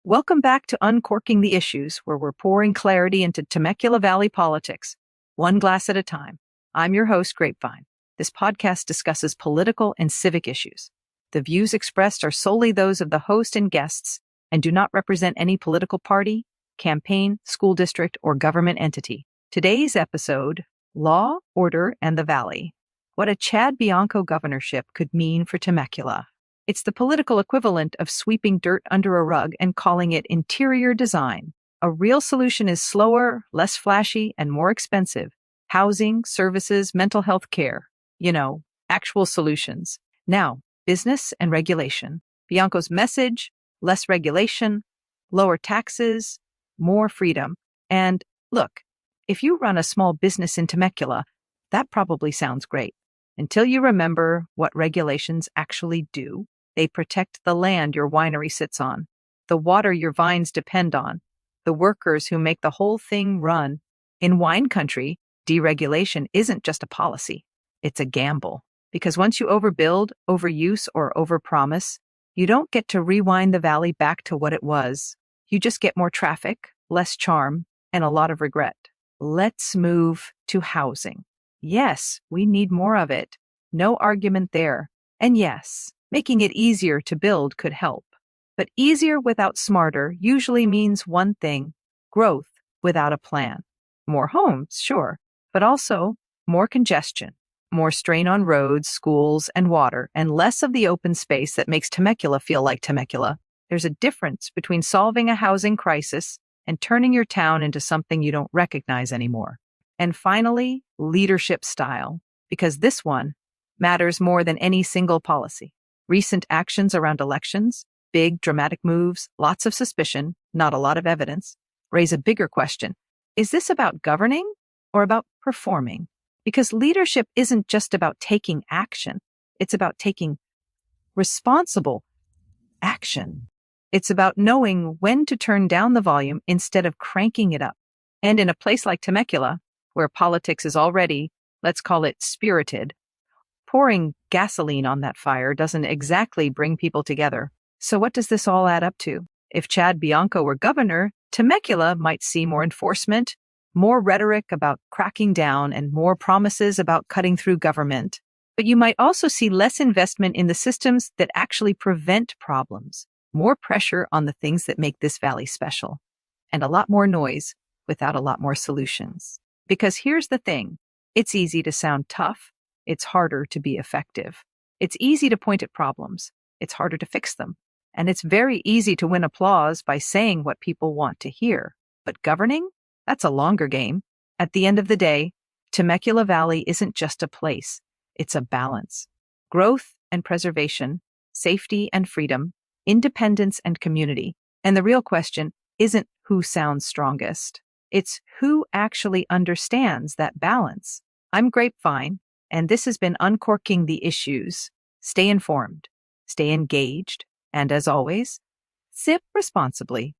Welcome back to Uncorking the Issues, where we're pouring clarity into Temecula Valley politics, one glass at a time. I'm your host, Grapevine. This podcast discusses political and civic issues. The views expressed are solely those of the host and guests and do not represent any political party, campaign, school district, or government entity. Today's episode, Law, Order, and the Valley. What a Chad Bianco governorship could mean for Temecula. It's the political equivalent of sweeping dirt under a rug and calling it interior design. A real solution is slower, less flashy, and more expensive. Housing, services, mental health care. Actual solutions. Now, business and regulation. Bianco's message, less regulation, lower taxes, more freedom. And look, if you run a small business in Temecula, that probably sounds great. Until you remember what regulations actually do. They protect the land your winery sits on, the water your vines depend on, the workers who make the whole thing run. In wine country, deregulation isn't just a policy. It's a gamble. Because once you overbuild, overuse, or overpromise, you don't get to rewind the valley back to what it was. You just get more traffic, less charm, and a lot of regret. Let's move to housing. Yes, we need more of it. No argument there. And yes, making it easier to build could help. But easier without smarter usually means one thing: growth without a plan. More homes, sure, but also more congestion, more strain on roads, schools, and water, and less of the open space that makes Temecula feel like Temecula. There's a difference between solving a housing crisis and turning your town into something you don't recognize anymore. And finally, leadership style, because this one matters more than any single policy. Recent actions around elections, big dramatic moves, lots of suspicion, not a lot of evidence, raise a bigger question. Is this about governing or about performing? Because leadership isn't just about taking action. It's about taking responsible action. It's about knowing when to turn down the volume instead of cranking it up. And in a place like Temecula, where politics is already, let's call it spirited, pouring gasoline on that fire doesn't exactly bring people together. So what does this all add up to? If Chad Bianco were governor, Temecula might see more enforcement, more rhetoric about cracking down, and more promises about cutting through government. But you might also see less investment in the systems that actually prevent problems, more pressure on the things that make this valley special, and a lot more noise without a lot more solutions. Because here's the thing, it's easy to sound tough. It's harder to be effective. It's easy to point at problems. It's harder to fix them. And it's very easy to win applause by saying what people want to hear. But governing? That's a longer game. At the end of the day, Temecula Valley isn't just a place. It's a balance. Growth and preservation, safety and freedom, independence and community. And the real question isn't who sounds strongest. It's who actually understands that balance. I'm Grapevine. And this has been Uncorking the Issues. Stay informed, stay engaged, and as always, sip responsibly.